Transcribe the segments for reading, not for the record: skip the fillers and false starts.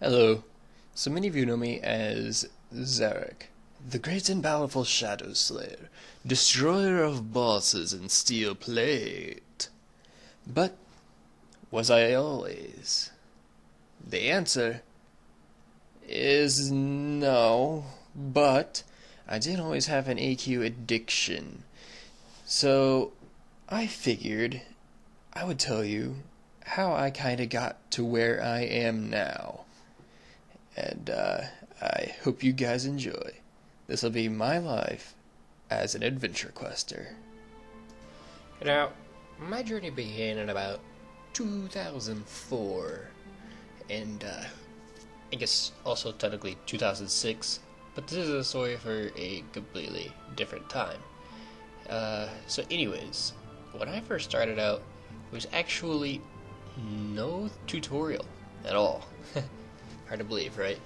Hello. So many of you know me as Zarek, the great and powerful Shadow Slayer, destroyer of bosses and steel plate. But was I always? The answer is no, but I did always have an AQ addiction. So I figured I would tell you how I kinda got to where I am now. And I hope you guys enjoy. This will be my life as an AdventureQuester. Now, my journey began in about 2004, and I guess also technically 2006, but this is a story for a completely different time. So anyways, when I first started out, it was actually no tutorial at all. Hard to believe, right?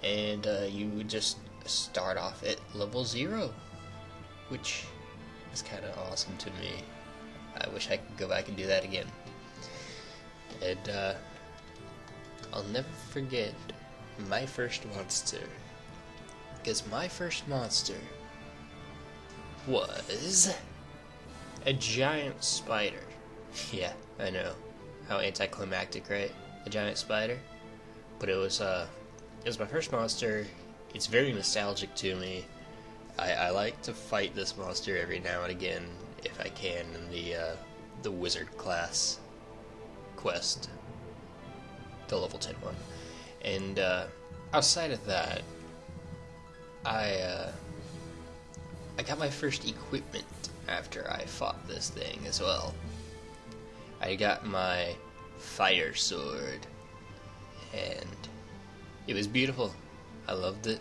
And you would just start off at level 0, which is kind of awesome to me. I wish I could go back and do that again. And I'll never forget my first monster, because my first monster was a giant spider. Yeah, I know. How anticlimactic, right? A giant spider. But it was my first monster. It's very nostalgic to me. I like to fight this monster every now and again if I can in the wizard class quest, the level 10 one. And outside of that, I got my first equipment after I fought this thing as well. I got my fire sword, and it was beautiful. I loved it.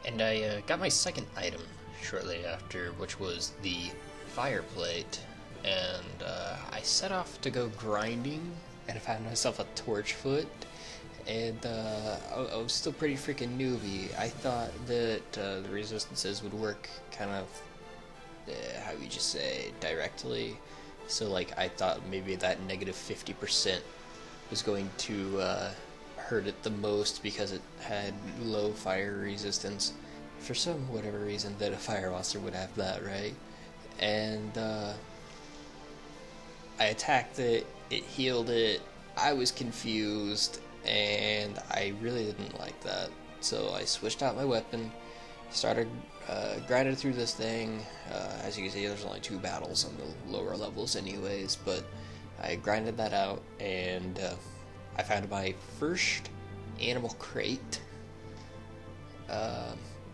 And I got my second item shortly after, which was the fire plate. And I set off to go grinding, and I found myself a torch foot. And I was still pretty freaking newbie. I thought that the resistances would work kind of, how would you say, directly. So like I thought maybe that negative 50% was going to hurt it the most because it had low fire resistance. For some whatever reason that a fire monster would have that, right? And I attacked it, it healed it, I was confused, and I really didn't like that. So I switched out my weapon, started grinding through this thing. As you can see, there's only 2 battles on the lower levels anyways, but I grinded that out, and I found my first animal crate.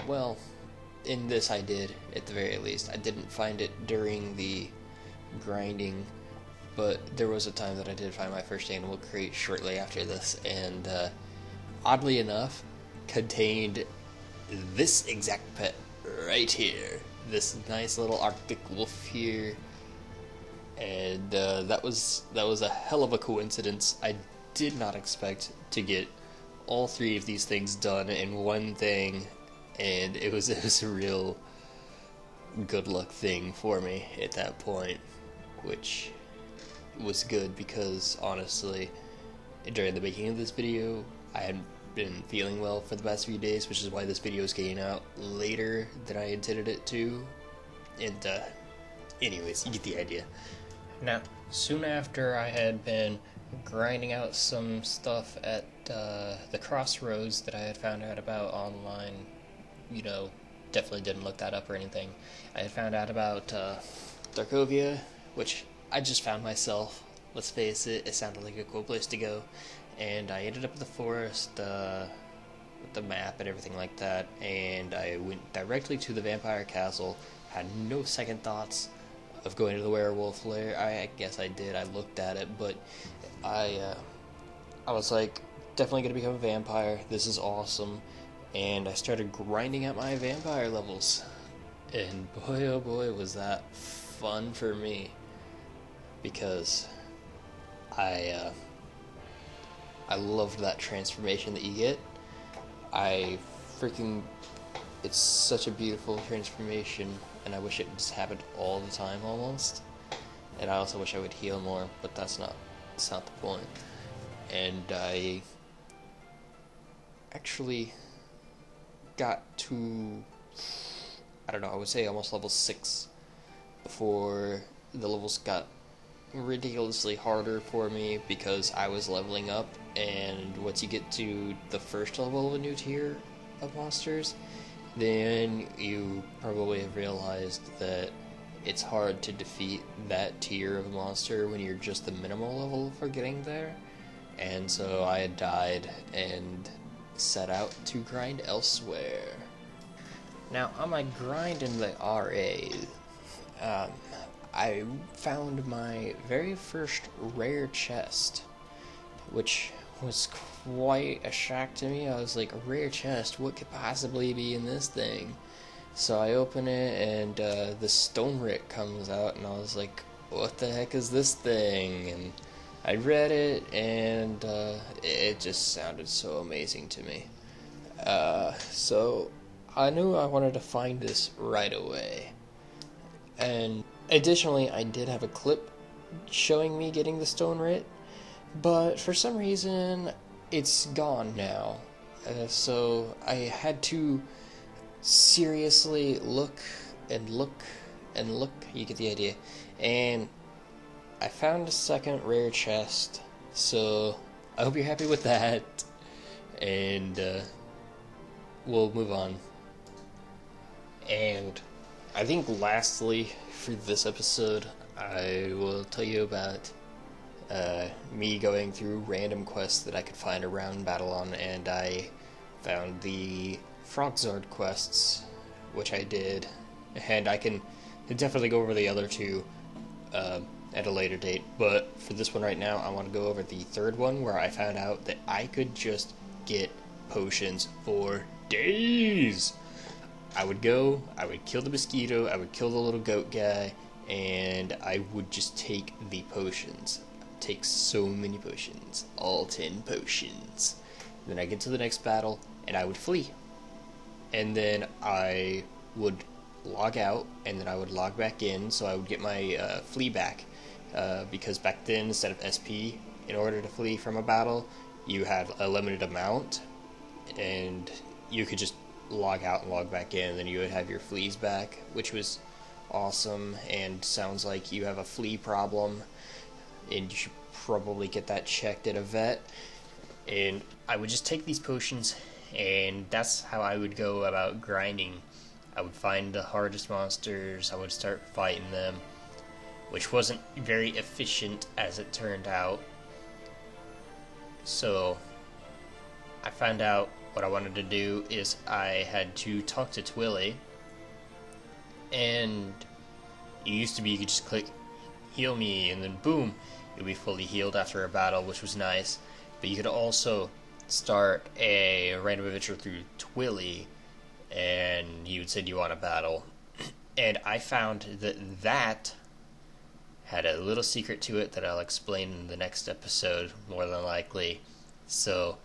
Well, in this I did, at the very least. I didn't find it during the grinding, but there was a time that I did find my first animal crate shortly after this, and oddly enough, contained this exact pet right here. This nice little Arctic wolf here. And that was a hell of a coincidence. I did not expect to get all 3 of these things done in one thing, and it was a real good luck thing for me at that point, which was good because honestly, during the making of this video, I hadn't been feeling well for the past few days, which is why this video is getting out later than I intended it to. And anyways, you get the idea. Now, soon after I had been grinding out some stuff at the crossroads that I had found out about online, you know, definitely didn't look that up or anything. I had found out about Darkovia, which I just found myself. Let's face it, it sounded like a cool place to go. And I ended up in the forest with the map and everything like that, and I went directly to the vampire castle, had no second thoughts of going to the werewolf lair. I guess I did. I looked at it, but I was like, definitely gonna become a vampire. This is awesome, and I started grinding out my vampire levels, and boy, oh boy, was that fun for me, because I loved that transformation that you get. It's such a beautiful transformation, and I wish it just happened all the time almost. And I also wish I would heal more, but that's not the point. and I actually got to, I don't know, I would say almost level 6 before the levels got ridiculously harder for me because I was leveling up, and once you get to the first level of a new tier of monsters, then you probably have realized that it's hard to defeat that tier of monster when you're just the minimal level for getting there. And so I had died and set out to grind elsewhere. Now, on my grind in the RA, I found my very first rare chest, which was quite a shock to me. I was like, a rare chest? What could possibly be in this thing? So I open it, and the stone rick comes out, and I was like, what the heck is this thing? And I read it, and it just sounded so amazing to me. So I knew I wanted to find this right away. And additionally, I did have a clip showing me getting the stone rick, but for some reason, it's gone now. So I had to seriously look and look and look. You get the idea. And I found a second rare chest, so I hope you're happy with that. And we'll move on. And I think lastly, for this episode, I will tell you about me going through random quests that I could find around Babylon, and I found the Frogzord quests, which I did, and I can definitely go over the other two at a later date, but for this one right now, I want to go over the third one, where I found out that I could just get potions for days. I would go, I would kill the mosquito, I would kill the little goat guy, and I would just take the potions. Take so many potions, all 10 potions. Then I get to the next battle, and I would flee. And then I would log out, and then I would log back in, so I would get my flee back. Because back then, instead of SP, in order to flee from a battle, you had a limited amount, and you could just log out and log back in, and then you would have your fleas back, which was awesome, and sounds like you have a flea problem, and you should probably get that checked at a vet. And I would just take these potions, and that's how I would go about grinding. I would find the hardest monsters, I would start fighting them, which wasn't very efficient as it turned out. So I found out what I wanted to do is I had to talk to Twilly, and it used to be you could just click heal me, and then boom, you'll be fully healed after a battle, which was nice. But you could also start a random adventure through Twilly, and he would say, do you want a battle? And I found that that had a little secret to it that I'll explain in the next episode, more than likely. So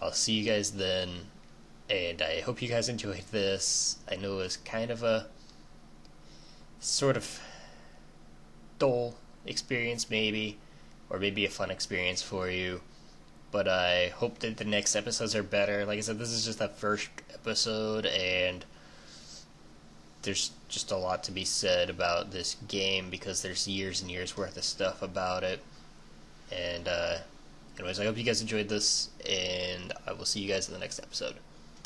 I'll see you guys then, and I hope you guys enjoyed this. I know it was kind of a sort of dull experience, maybe, or maybe a fun experience for you, but I hope that the next episodes are better. Like I said, this is just that first episode, and there's just a lot to be said about this game because there's years and years worth of stuff about it. And anyways, I hope you guys enjoyed this, and I will see you guys in the next episode.